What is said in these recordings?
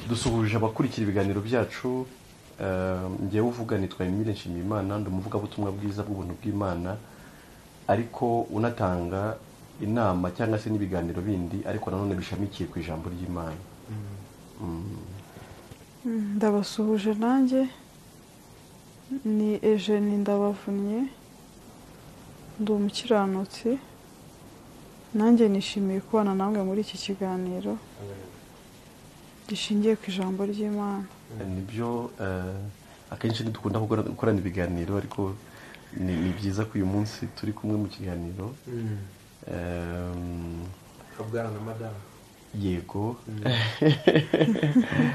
dusuhuje abakurikira ibiganiro byacu. Ngiye uvuga nitwa Emile Nshimiyimana, ndi umuvugabutumwa bwiza bw'ubuntu bw'Imana, ariko unatanga inama cyangwa se n'ibiganiro bindi ariko nanone bishamikiye ku ijambo ry'Imana. Ndabasuhuje nanjye, ni Eugenie Ndabavunnye, ndi umukiranutsi, nanjye nishimiye kubana namwe muri iki kiganiro gishingiye ku ijambo ry'Imana. Nibyo akenshi ntidukunda gukorana ibiganiro, ariko ni byiza ko uyu munsi turi kumwe mu kiganiro. Kabwana na madame. Yego.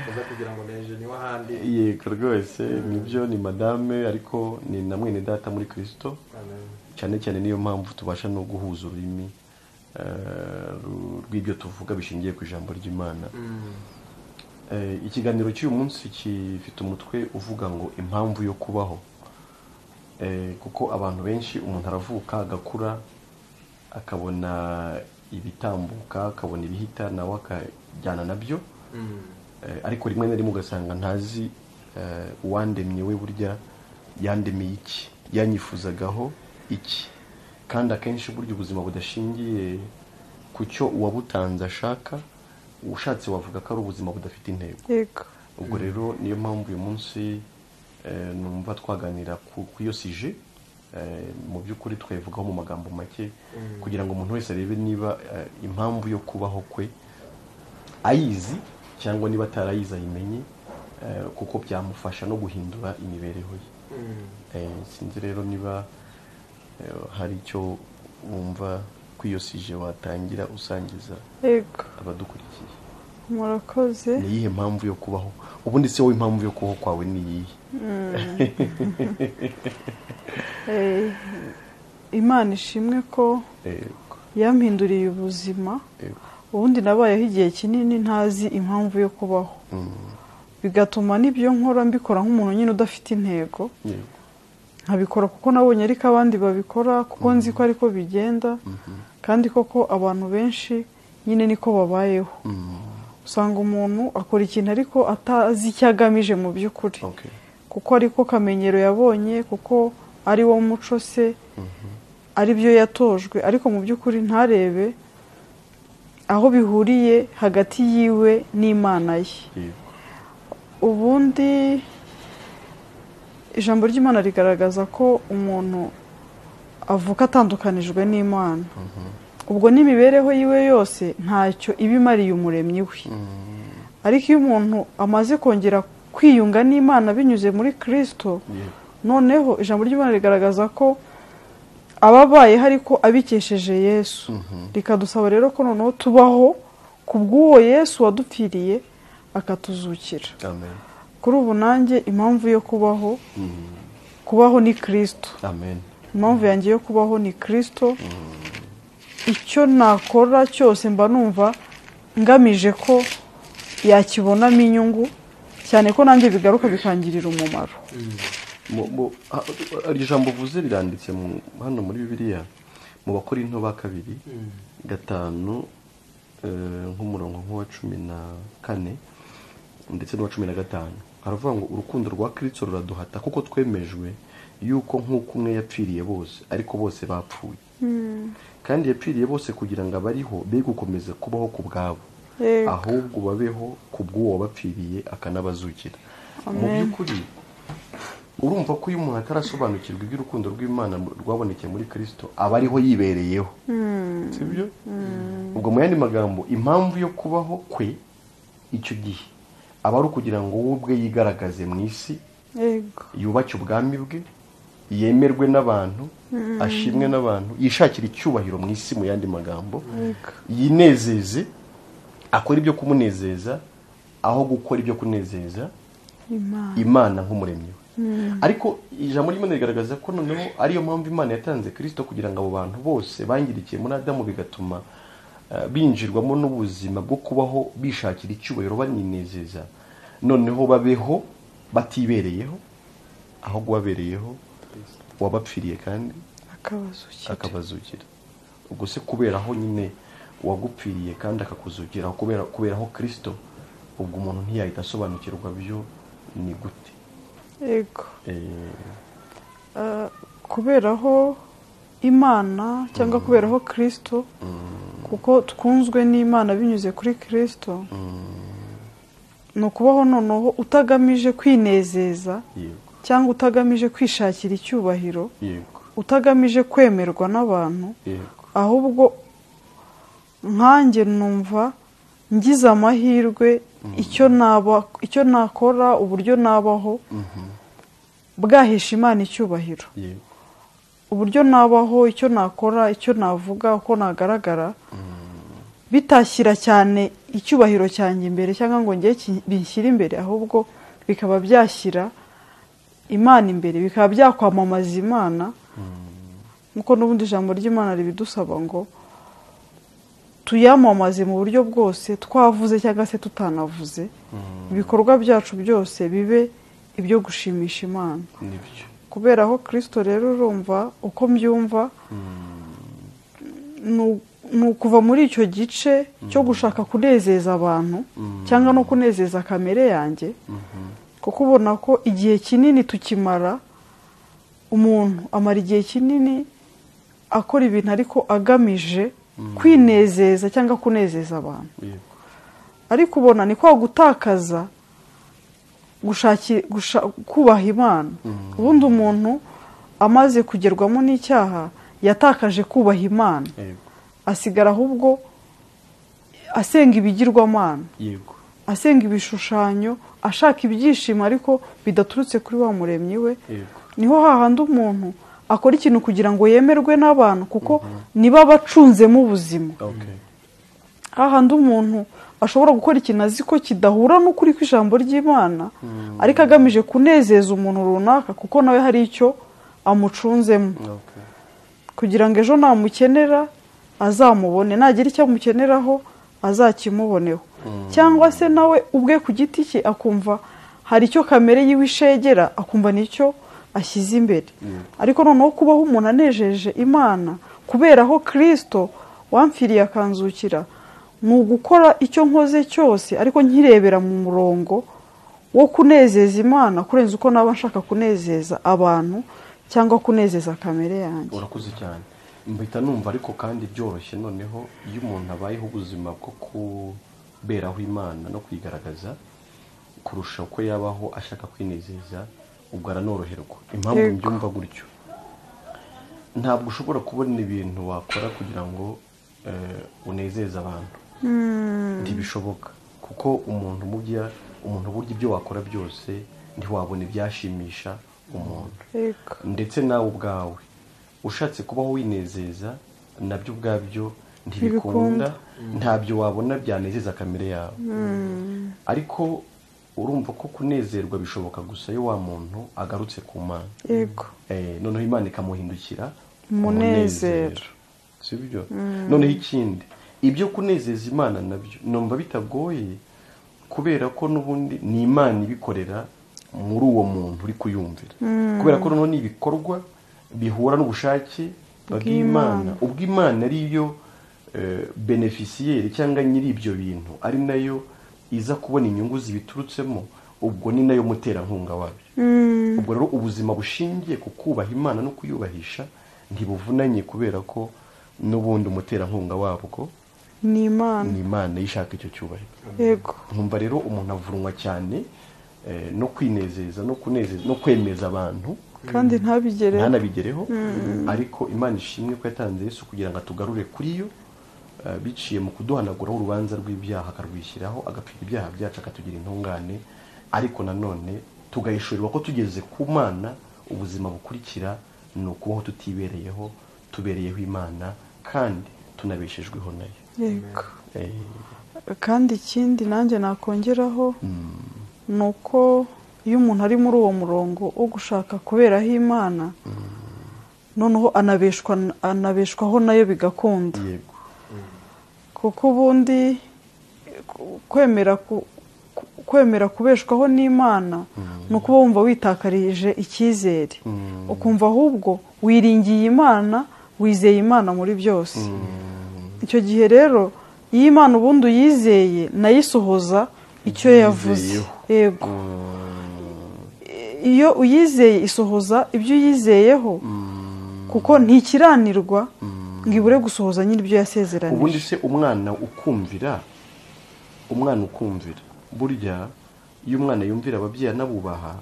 Uza kugira ngo neje ni wahandi. Yego rwose, nibyo ni madame, ariko ni na mwene data muri Kristo. Cyane cyane niyo mpamvu tubasha no guhuza ururimi rw'ibyo tuvuga bishingiye ku ijambo ry'Imana. Ikiganiro cy'uyu munsi gifite umutwe uvuga ngo impamvu yo kubaho. Kuko abantu benshi, umuntu aravuka agakura akabona ibitambuka, akabona ibihita, nawe akajyana nabyo, ariko rimwe na rimwe ugasanga ntazi uwandemye we burya yandemeye iki, yanyifuzagaho iki. Kandi akenshi burya ubuzima budashingiye ku cyo uwabutanze ashaka, ushatse wavuga ko ari ubuzima budafite intego. Yego. Ubwo rero niyo mpamvu uyu munsi numva twaganira ku iyo sije, mu by'ukuri twayivugaho mu magambo make, kugira ngo umuntu wese arebe niba impamvu yo kubaho kwe ayizi cyangwa niba atarayizi ayimenye, kuko byamufasha no guhindura imibereho ye. Sinzi rero niba hari icyo wumva ku iyo sije watangira usangiza abadukurikiye. Murakoze. Ni iyihe mpamvu yo kubaho? Ubundi se wowe impamvu yo kubaho kwawe ni iyihe? Imana ishimwe ko yampinduriye ubuzima. Ubundi nabayeho igihe kinini ntazi impamvu yo kubaho, bigatuma n'ibyo nkora mbikora nk'umuntu nyine udafite intego. Nkabikora kuko nabonye ariko abandi babikora, kuko nzi ko ariko bigenda, kandi koko abantu benshi nyine niko babayeho. Usanga umuntu akora ikintu ariko atazi icyo agamije mu by'ukuri, kuko ariko kamenyero yabonye, kuko ari wo muco se, ari byo yatojwe, ariko mu by'ukuri ntarebe aho bihuriye hagati yiwe n'Imana ye. Ubundi ijambo ry'Imana rigaragaza ko umuntu avuka atandukanijwe n'Imana. Ubwo n'imibereho yiwe yose ntacyo iba imariye umuremyi we. Ariko iyo umuntu amaze kongera kwiyunga n'Imana binyuze muri Kristo, noneho ijambo ry'Imana rigaragaza ko ababayeho ariko abikesheje Yesu. Rikadusaba rero ko noneho tubaho ku bw'uwo Yesu wadupfiriye akatuzukira. Kuri ubu nanjye impamvu yo kubaho ni Kristo. Impamvu yanjye yo kubaho ni Kristo. Icyo nakora cyose mba numva ngamije ko yakibonamo inyungu, cyane ko nanjye bigaruka bikangirira umumaro. Ijambo uvuze riranditse hano muri Bibiliya mu Bakorinto ba 2:5, nk'umurongo nk'uwa 14 ndetse n'uwa 15. Haravuga ngo urukundo rwa Kristo ruraduhata kuko twemejwe yuko nk'uko umwe yapfiriye bose ariko bose bapfuye. Kandi yapfiriye bose kugira ngo abariho be gukomeza kubaho ku bwabo, ahubwo babeho ku bw'uwo wabapfiriye akanabazukira. Mu by'ukuri urumva ko iyo umuntu atarasobanukirwa iby'urukundo rw'Imana rwabonekeye muri Kristo, aba ariho yibereyeho. Sibyo? Ubwo mu yandi magambo, impamvu yo kubaho kwe icyo gihe aba ari ukugira ngo we ubwe yigaragaze mu isi, yubake ubwami bwe, yemerwe n'abantu, ashimwe n'abantu, yishakira icyubahiro mu isi. Mu yandi magambo, yinezeze, akora ibyo kumunezeza aho gukora ibyo kunezeza Imana nk'umuremyi we. Ariko ijambo ry'Imana rigaragaza ko noneho ariyo mpamvu Imana yatanze Kristo, kugira ngo abo bantu bose bangirikiye muri Adamu, bigatuma binjirwamo n'ubuzima bwo kubaho bishakira icyubahiro, baninezeza, noneho babeho batibereyeho, ahubwo babereyeho wabapfiriye kandi akabazukira. Ubwo se kubera aho nyine wagupfiriye kandi akakuzukira, kubera aho Kristo ubwo umuntu ntiyahita asobanukirwa byo ni gute. yego kuberaho imana cyangwa kuberaho Kristo, kuko twunzwe n'Imana binyuze kuri Kristo, ni ukubaho noneho utagamije kwinezeza cyangwa utagamije kwishakira icyubahiro, utagamije kwemerwa n'abantu, ahubwo nkanjye numva ngize amahirwe icyo nakora, uburyo nabaho bwahesha Imana icyubahiro, uburyo nabaho, icyo nakora, icyo navuga, uko nagaragara, bitashyira cyane icyubahiro cyanjye imbere cyangwa ngo njye binshyire imbere, ahubwo bikaba byashyira Imana imbere, bikaba byakwamamaza Imana, nk'uko n'ubundi ijambo ry'Imana ribidusaba ngo tuyamamaze mu buryo bwose, twavuze cyangwa se tutanavuze, ibikorwa byacu byose bibe ibyo gushimisha Imana. Kubera aho Kristo rero urumva uko mbyumva ni ukuva muri icyo gice cyo gushaka kunezeza abantu cyangwa no kunezeza kamere yanjye, kuko ubona ko igihe kinini tukimara, umuntu amara igihe kinini akora ibintu ariko agamije kwinezeza cyangwa kunezeza abantu, ariko ubona ni kwa gutakaza kubaha Imana. Ubundi umuntu amaze kugerwamo n'icyaha yatakaje kubaha Imana, asigara ahubwo asenga ibigirwamana, asenga ibishushanyo, ashaka ibyishimo ariko bidaturutse kuri wa muremyi we. Niho hahandi umuntu akora ikintu kugira ngo yemerwe n'abantu, kuko niba abacunzemo ubuzima. Hahandi umuntu ashobora gukora ikintu azi ko kidahura n'ukuri kw'ijambo ry'Imana, ariko agamije kunezeza umuntu runaka, kuko nawe hari icyo amucunzemo, kugira ngo ejo namukenera azamubone, nagira icyo amukeneraho azakimuboneho, cyangwa se nawe ubwe ku giti cye akumva hari icyo kamere yiwe ishegera, akumva nicyo ashyize imbere. Ariko noneho kubaho umuntu anejeje Imana kubera aho Kristo wamfiriye akanzukira, ni ugukora icyo nkoze cyose ariko nkirebera mu murongo wo kunezeza Imana kurenza uko naba nshaka kunezeza abantu cyangwa kunezeza kamere yanjye. Urakoze cyane. Mbita numva ariko kandi byoroshye noneho iyo umuntu abayeho ubuzima bwo kuberaho Imana no kwigaragaza kurusha uko yabaho ashaka kwinezeza, ubwo aranoroherwa. Impamvu mbyumva gutyo, ntabwo ushobora kubona ibintu wakora kugira ngo unezeze abantu, ntibishoboka, kuko umuntu burya ibyo wakora byose ntiwabona ibyashimisha umuntu. Ndetse nawe ubwawe ushatse kubaho winezeza, nabyo ubwabyo ntibikunda, ntabyo wabona byanezeza kamere yawe. Ariko urumva ko kunezerwa bishoboka gusa iyo wa muntu agarutse ku Mana, noneho Imana ikamuhindukira umunezero, si byo? Noneho ikindi, ibyo kunezeza Imana nabyo numva bitagoye, kubera ko n'ubundi ni Imana ibikorera muri uwo muntu uri kuyumvira, kubera ko noneho ni ibikorwa bihura n'ubushake bw'Imana. Ubwo Imana ariyo beneficiyeri cyangwa nyiri ibyo bintu, ari nayo iza kubona inyungu zibiturutsemo, ubwo ni nayo muterankunga wabyo. Ubwo rero ubuzima bushingiye ku kubaha Imana no kuyubahisha ntibuvunanye, kubera ko n'ubundi umuterankunga wabwo ni Imana yishaka icyo cyubahiro. Nkumva rero umuntu avunwa cyane no kwinezeza no kunezeza no kwemeza abantu kandi ntanabigereho, ariko Imana ishimwe ko yatanze Yesu kugira ngo atugarure kuri yo, biciye mu kuduhanaguraho urubanza rw'ibyaha, akarwishyiraho, agapfira ibyaha byacu, akatugira intungane. Ariko nanone tugahishurirwa ko tugeze ku Mana, ubuzima bukurikira ni ukubaho tutibereyeho, tubereyeho Imana kandi tunabeshejweho nayo. Kandi ikindi nanjye nakongeraho ni uko iyo umuntu ari muri uwo murongo wo gushaka kuberaho Imana, noneho anabeshwaho nayo bigakunda, kuko ubundi kwemera kubeshwaho n'Imana ni ukuba wumva witakarije icyizere, ukumva ahubwo wiringiye Imana, wizeye Imana muri byose. Icyo gihe rero iyo Imana ubundi uyizeye nayo isohoza icyo yavuze. Yego. Iyo uyizeye isohoza ibyo uyizeyeho, kuko ntikiranirwa ngo ibure gusohoza nyine ibyo yasezeranije. ubundi se umwana ukumvira burya iyo umwana yumvira ababyeyi anabubaha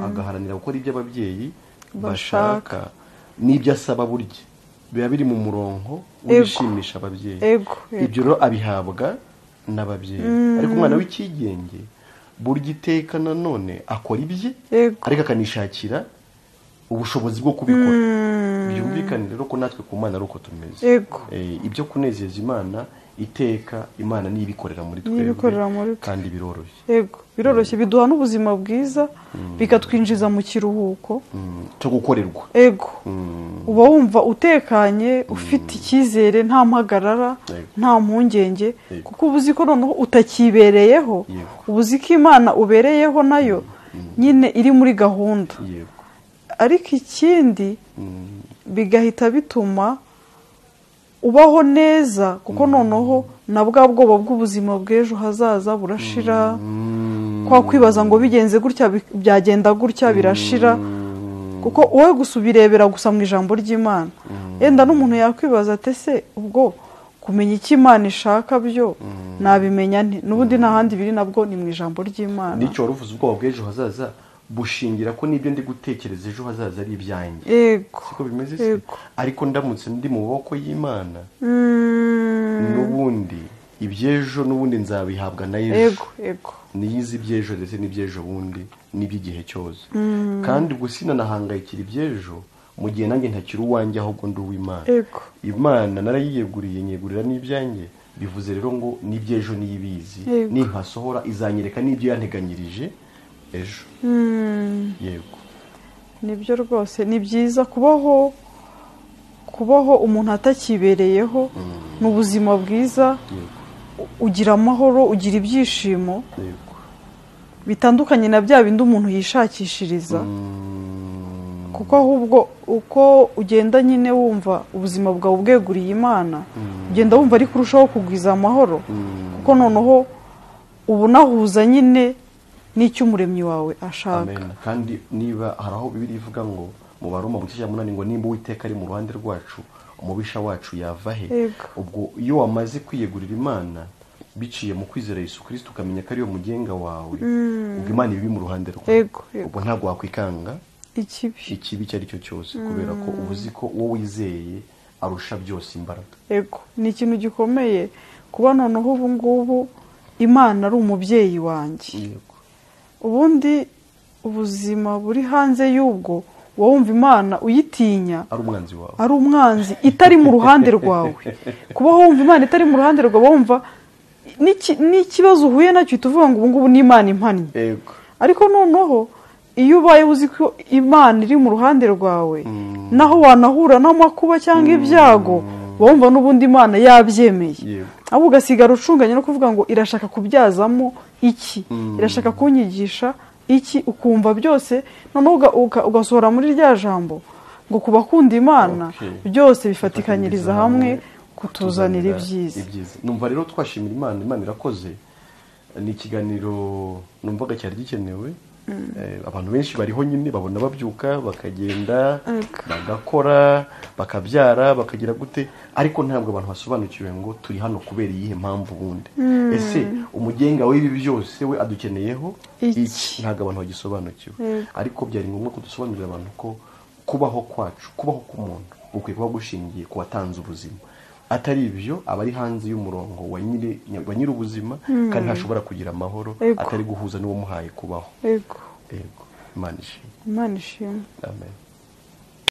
agaharanira gukora ibyo ababyeyi bashaka n'ibyo asaba, burya biba biri mu murongo w'ibishimisha ababyeyi. Ibyo rero abihabwa n'ababyeyi. Ariko umwana w'ikigenge burya iteka nanone akora ibye, ariko akanishakira ubushobozi bwo kubikora. Byumvikane rero ko natwe ku Mana ari uko tumeze. Ibyo kunezeza Imana iteka, Imana niyo ibikorera muri twebwe kandi biroroshye. Biroroshye, biduha n'ubuzima bwiza, bikatwinjiza mu kiruhuko cyo gukorerwa. Uba wumva utekanye, ufite icyizere, nta mpagarara, nta mpungenge, kuko ubuzi ko noneho utakibereyeho, ubuzi ko Imana ubereyeho nayo nyine iri muri gahunda. Ariko ikindi bigahita bituma ubaho neza, kuko noneho na bwa bwoba bw'ubuzima bw'ejo hazaza burashira. Kwa kwibaza ngo bigenze gutya byagenda gutya birashira, kuko wowe gusa ubirebera gusa mu ijambo ry'Imana. Yenda n'umuntu yakwibaza ati se ubwo kumenya icyo Imana ishaka byo nabimenya nte? N'ubundi nta handi biri, nabwo ni mu ijambo ry'Imana. Nicyo wari uvuze, ubwoba bw'ejo hazaza bushingira ko n'ibyo ndi gutekereza ejo hazaza ari ibyanjye. Siko bimeze se? Ariko ndamutse ndi mu maboko y'Imana, n'ubundi iby'ejo n'ubundi nzabihabwa na ejo. Niyizi iby'ejo ndetse n'iby'ejo bundi n'iby'igihe cyose. Kandi ubwo sinanahangayikira iby'ejo mu gihe nanjye ntakiri uwanjye, ahubwo ndi uw'Imana. Imana narayiyeguriye, nyegurira n'ibyanjye. Bivuze rero ngo n'iby'ejo niyibizi, nimpasohora izanyereka n'ibyo yanteganyirije ejo. Yego, nibyo rwose. Ni byiza kubaho umuntu atakibereyeho, ni ubuzima bwiza. Ugira amahoro, ugira ibyishimo bitandukanye na bya bindi umuntu yishakishiriza. Kuko ahubwo uko ugenda nyine wumva ubuzima bwawe ubweguriye Imana, ugenda wumva ari kurushaho kugwiza amahoro, kuko noneho ubu nahuza nyine n'icyo umuremyi wawe ashaka. Kandi niba hari aho Bibiliya ivuga ngo mu Baroma 8:8 ngo nimba Uwiteka ari mu ruhande rwacu, umubisha wacu yava he? Ubwo iyo wamaze kwiyegurira Imana biciye mu kwizera Yesu Kristo, ukamenya ko ari yo mugenga wawe, ubwo Imana ibi mu ruhande rwawe. Ubwo ntabwo wakwikanga ikibi icyo ari cyo cyose, kubera ko ubuzi ko uwo wizeye arusha byose imbaraga. Ni ikintu gikomeye kuba noneho ubu ngubu Imana ari umubyeyi wanjye. Ubundi ubuzima buri hanze y'ubwo wumva Imana uyitinya, ari umwanzi itari mu ruhande rwawe. Kuba wumva Imana itari mu ruhande rwawe, wumva n'ikibazo uhuye nacyo tuvuga ngo ubu ngubu ni Imana impannye. Ariko noneho iyo ubaye uzi ko Imana iri mu ruhande rwawe, naho wanahura n'amakuba cyangwa ibyago, wumva n'ubundi Imana yabyemeye. Abo ugasigara ucunganye no kuvuga ngo irashaka kubyazamo iki, irashaka kunyigisha iki, ukumva byose noneho ugasohora muri rya jambo ngo kubakunda Imana byose bifatikanyiriza hamwe kutuzanira ibyiza. Numva rero twashimira Imana irakoze. Ni ikiganiro numvaga cyari gikenewe. Abantu benshi bariho nyine babona babyuka bakagenda bagakora bakabyara bakagira gute, ariko ntabwo abantu basobanukiwe ngo turi hano kubera iyihe mpamvu bundi. Ese umugenga w'ibi byose we adukeneyeho iki? Ntabwo abantu bagisobanukiwe. Ariko byari ngombwa ko dusobanurira abantu ko kubaho kwacu, kubaho k'umuntu ukwiye kuba gushingiye ku watanze ubuzima. Atari ibyo aba ari hanze y'umurongo wa nyiri ubuzima, kandi ntashobora kugira amahoro atari guhuza n'uwo muhaye kubaho. Imana ishimwe. Amen.